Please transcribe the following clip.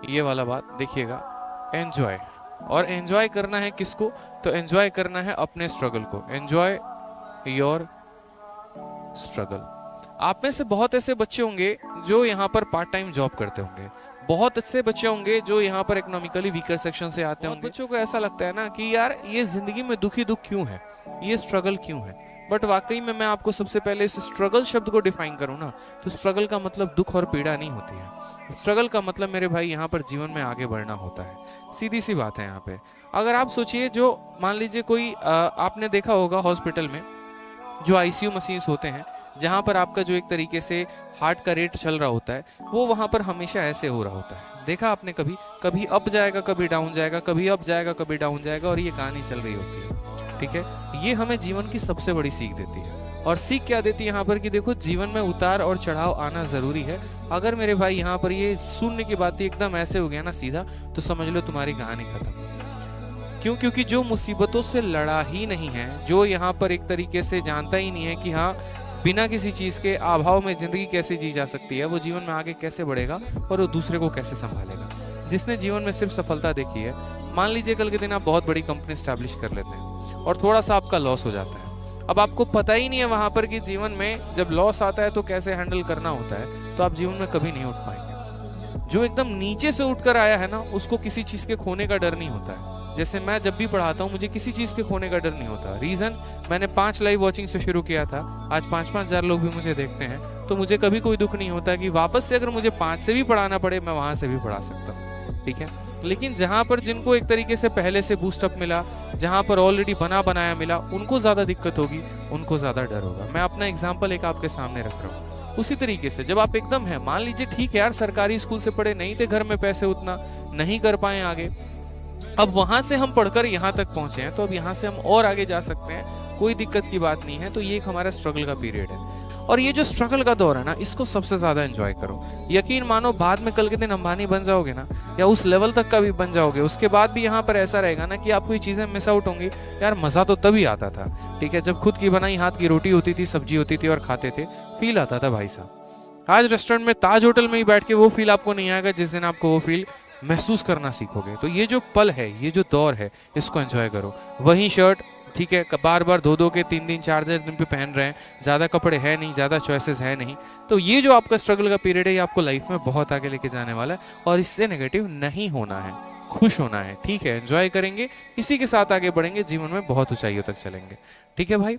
ये वाला बात देखिएगा, एंजॉय। और एंजॉय करना है किसको? तो एंजॉय करना है अपने स्ट्रगल को। Enjoy your struggle. आप में से बहुत ऐसे बच्चे होंगे जो यहाँ पर पार्ट टाइम जॉब करते होंगे, बहुत अच्छे बच्चे होंगे जो यहाँ पर इकोनॉमिकली वीकर सेक्शन से आते होंगे। बच्चों को ऐसा लगता है ना कि यार ये जिंदगी में दुख ही दुख क्यों है, ये स्ट्रगल क्यों है। बट वाकई में मैं आपको सबसे पहले इस स्ट्रगल शब्द को डिफाइन करूँ ना, तो स्ट्रगल का मतलब दुख और पीड़ा नहीं होती है। स्ट्रगल का मतलब मेरे भाई यहाँ पर जीवन में आगे बढ़ना होता है। सीधी सी बात है यहाँ पे। अगर आप सोचिए, जो मान लीजिए कोई आपने देखा होगा हॉस्पिटल में जो आईसीयू मशीन्स होते हैं, जहां पर आपका जो एक तरीके से हार्ट का रेट चल रहा होता है, वो वहां पर हमेशा ऐसे हो रहा होता है। देखा आपने कभी? कभी अप जाएगा, कभी डाउन जाएगा, कभी अप जाएगा, कभी डाउन जाएगा, और ये कहानी चल रही होती है। ठीक है, ये हमें जीवन की सबसे बड़ी सीख देती है। और सीख क्या देती है यहाँ पर कि देखो, जीवन में उतार और चढ़ाव आना जरूरी है। अगर मेरे भाई यहाँ पर ये सुनने की बात एकदम ऐसे हो गया ना सीधा, तो समझ लो तुम्हारी कहानी खत्म। क्यों? क्योंकि जो मुसीबतों से लड़ा ही नहीं है, जो यहाँ पर एक तरीके से जानता ही नहीं है कि हाँ, बिना किसी चीज के अभाव में जिंदगी कैसे जी जा सकती है, वो जीवन में आगे कैसे बढ़ेगा और वो दूसरे को कैसे संभालेगा। जिसने जीवन में सिर्फ सफलता देखी है, मान लीजिए कल के दिन आप बहुत बड़ी कंपनी स्टैब्लिश कर लेते हैं और थोड़ा सा आपका लॉस हो जाता है। अब आपको पता ही नहीं है वहां पर कि जीवन में जब लॉस आता है तो कैसे हैंडल करना होता है, तो आप जीवन में कभी नहीं उठ पाएंगे। जो एकदम नीचे से उठकर आया है ना, उसको किसी चीज के खोने का डर नहीं होता है। जैसे मैं जब भी पढ़ाता हूँ, मुझे किसी चीज के खोने का डर नहीं होता। रीजन, मैंने 5 लाइव वॉचिंग से शुरू किया था, आज 5-5 हजार लोग भी मुझे देखते हैं, तो मुझे कभी कोई दुख नहीं होता कि वापस से अगर मुझे 5 से भी पढ़ाना पड़े, मैं वहां से भी पढ़ा सकता हूँ। ठीक है, लेकिन जहां पर जिनको एक तरीके से पहले से बूस्टअप मिला, जहां पर ऑलरेडी बना बनाया मिला, उनको ज्यादा दिक्कत होगी, उनको ज्यादा डर होगा। मैं अपना एग्जाम्पल एक आपके सामने रख रहा हूँ। उसी तरीके से जब आप एकदम है, मान लीजिए ठीक है यार, सरकारी स्कूल से पढ़े नहीं थे, घर में पैसे उतना नहीं कर पाए आगे, अब वहां से हम पढ़कर यहाँ तक पहुंचे हैं, तो अब यहाँ से हम और आगे जा सकते हैं, कोई दिक्कत की बात नहीं है। तो ये एक हमारा स्ट्रगल का पीरियड है, और ये जो स्ट्रगल का दौर है ना, इसको सबसे ज्यादा एंजॉय करो। यकीन मानो, बाद में कल के दिन अंबानी बन जाओगे ना, या उस लेवल तक का भी बन जाओगे, उसके बाद भी यहाँ पर ऐसा रहेगा ना कि आपको ये चीजें मिस आउट होंगी। यार मजा तो तभी आता था, ठीक है, जब खुद की बनाई हाथ की रोटी होती थी, सब्जी होती थी और खाते थे, फील आता था भाई साहब। आज रेस्टोरेंट में, ताज होटल में ही बैठ के वो फील आपको नहीं आएगा जिस दिन आपको वो फील महसूस करना सीखोगे। तो ये जो पल है, ये जो दौर है, इसको एंजॉय करो। वही शर्ट, ठीक है, बार बार धो धो के 3 दिन 4 दिन पे पहन रहे हैं, ज़्यादा कपड़े है नहीं, ज़्यादा चॉइसेस है नहीं। तो ये जो आपका स्ट्रगल का पीरियड है, ये आपको लाइफ में बहुत आगे लेके जाने वाला है, और इससे नेगेटिव नहीं होना है, खुश होना है। ठीक है, एंजॉय करेंगे, इसी के साथ आगे बढ़ेंगे, जीवन में बहुत ऊंचाइयों तक चलेंगे। ठीक है भाई।